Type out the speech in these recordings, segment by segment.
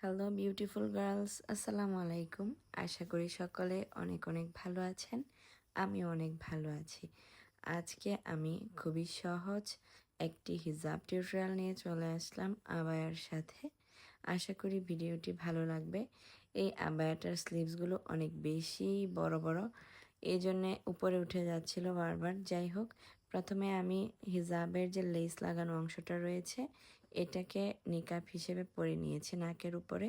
Hello beautiful girls, আসসালামু আলাইকুম। আশা করি সকলে অনেক অনেক ভালো আছেন। আমি অনেক ভালো আছি। আজকে আমি খুবই সহজ একটি হিজাব টিউটোরিয়াল নিয়ে চলে আসলাম আবায়ার সাথে। আশা করি ভিডিওটি ভালো লাগবে। এই আবায়াটার স্লিভসগুলো অনেক বেশি বড় বড়, এই জন্যে উপরে উঠে যাচ্ছিল বারবার। যাই হোক, প্রথমে আমি হিজাবের যে লেস লাগানো অংশটা রয়েছে এটাকে নিকাব হিসেবে পরে নিয়েছি নাকের উপরে।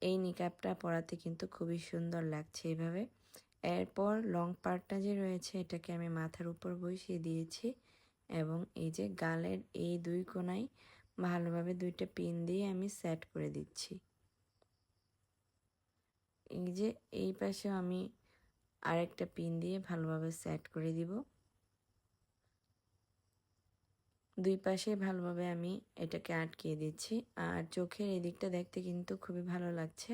এই নিকাবটা পরাতে কিন্তু খুবই সুন্দর লাগছে এইভাবে। এরপর লং পার্টটা যে রয়েছে এটাকে আমি মাথার উপর বসিয়ে দিয়েছি এবং এই যে গালের এই দুই কোণায় ভালোভাবে দুইটা পিন দিয়ে আমি সেট করে দিচ্ছি। এই যে এই পাশেও আমি আরেকটা পিন দিয়ে ভালোভাবে সেট করে দিব। দুই পাশে ভালোভাবে আমি এটাকে আটকিয়ে দিচ্ছি। আর চোখের এই দিকটা দেখতে কিন্তু খুবই ভালো লাগছে।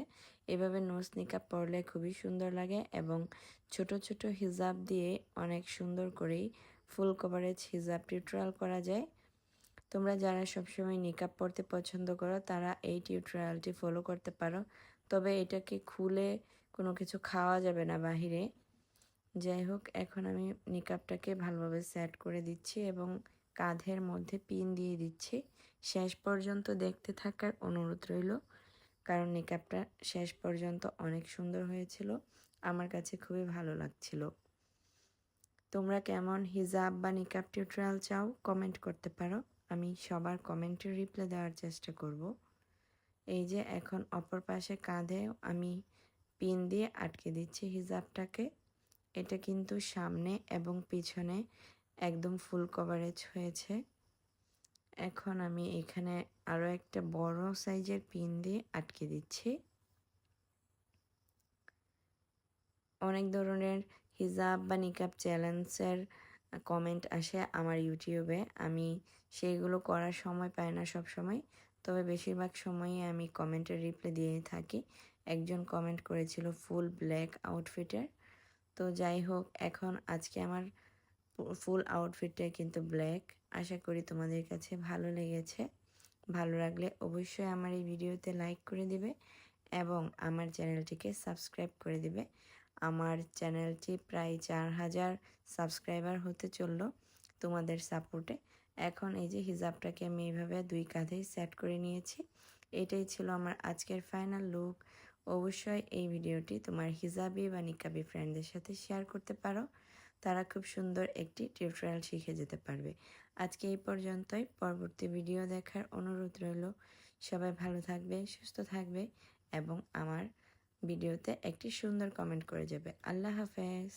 এভাবে নোজ নিকাব পরলে খুবই সুন্দর লাগে এবং ছোট ছোট হিজাব দিয়ে অনেক সুন্দর করেই ফুল কভারেজ হিজাব টিউটোরিয়াল করা যায়। তোমরা যারা সবসময় নিকাব পরতে পছন্দ করো তারা এই টিউটোরিয়ালটি ফলো করতে পারো। তবে এটাকে খুলে কোনো কিছু খাওয়া যাবে না বাহিরে। যাই হোক, এখন আমি নিকাবটাকে ভালোভাবে সেট করে দিচ্ছি এবং কাঁধের মধ্যে পিন দিয়ে দিচ্ছি। শেষ পর্যন্ত দেখতে থাকার অনুরোধ রইল, কারণ নিকাবটা শেষ পর্যন্ত অনেক সুন্দর হয়েছিল। আমার কাছে খুবই ভালো লাগছিল। তোমরা কেমন হিজাব বা নিকাব টিউটোরিয়াল চাও কমেন্ট করতে পারো, আমি সবার কমেন্টের রিপ্লাই দেওয়ার চেষ্টা করব। এই যে এখন অপর পাশে কাঁধে আমি পিন দিয়ে আটকে দিচ্ছি হিজাবটাকে। এটা কিন্তু সামনে এবং পিছনে একদম ফুল কভারেজ হয়েছে। এখন আমি এখানে আরও একটা বড় সাইজের পিন দিয়ে আটকে দিচ্ছি। অনেক ধরনের হিজাব বা নিকাব চ্যালেঞ্জের কমেন্ট আসে আমার ইউটিউবে। আমি সেইগুলো করার সময় পাই না সব সময়, তবে বেশিরভাগ সময়ই আমি কমেন্টের রিপ্লাই দিয়ে থাকি। একজন কমেন্ট করেছিল ফুল ব্ল্যাক আউটফিটের। তো যাই হোক, এখন আজকে আমার ফুল আউটফিটটা কিন্তু ব্ল্যাক। আশা করি তোমাদের কাছে ভালো লেগেছে। ভালো লাগলে অবশ্যই আমার এই ভিডিওতে লাইক করে দিবে এবং আমার চ্যানেলটিকে সাবস্ক্রাইব করে দিবে। আমার চ্যানেলটি প্রায় 4000 সাবস্ক্রাইবার হতে চললো তোমাদের সাপোর্টে। এখন এই যে হিজাবটাকে আমি এইভাবে দুই কাঁধেই সেট করে নিয়েছি। এটাই ছিল আমার আজকের ফাইনাল লুক। অবশ্যই এই ভিডিওটি তোমার হিজাবি বা নিকাবি ফ্রেন্ডদের সাথে শেয়ার করতে পারো, তারা খুব সুন্দর একটি টিউটোরিয়াল শিখে যেতে পারবে। আজকে এই পর্যন্তই, পরবর্তী ভিডিও দেখার অনুরোধ রইল। সবাই ভালো থাকবে, সুস্থ থাকবে এবং আমার ভিডিওতে একটি সুন্দর কমেন্ট করে যাবে। আল্লাহ হাফেজ।